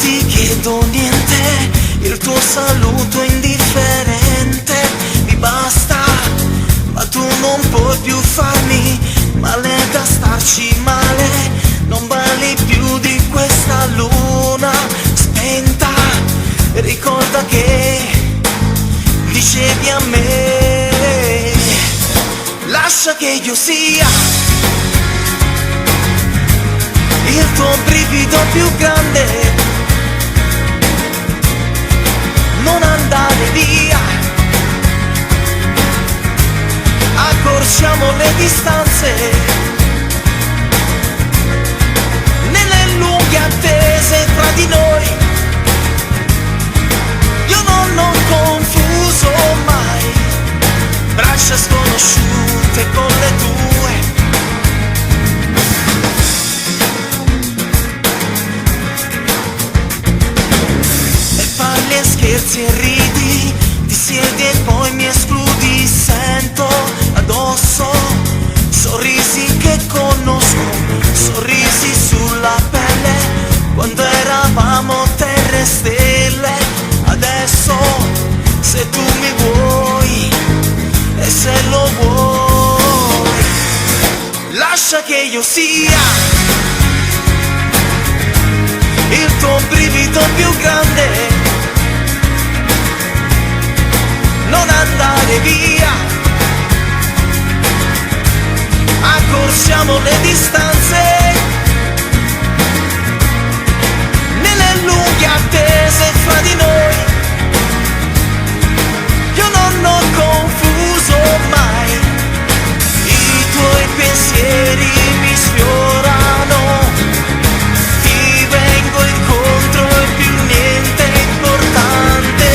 ti chiedo niente, il tuo saluto indifferente mi basta, ma tu non puoi più farmi male da starci male, non vali più di questa luna spenta. Ricorda che dicevi a me, lascia che io sia il tuo brivido più grande, non andare via, accorciamo le distanze, nelle lunghe attese tra di noi, io non ho confuso mai, braccia sconosciute con le tue. Parli e scherzi e ridi, ti siedi e poi mi escludi, sento addosso sorrisi che conosco, sorrisi sulla pelle, quando eravamo terra e stelle. Adesso se tu mi vuoi e se lo vuoi, lascia che io sia il tuo brivido più grande, non andare via, accorciamo le distanze, nelle lunghe attese fra di noi, io non ho confuso mai, i tuoi pensieri mi sfiorano, ti vengo incontro e più niente è importante.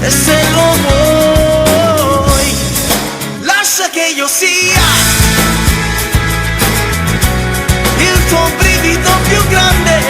E se lo vuoi, lascia che io sia il tuo brivido più grande,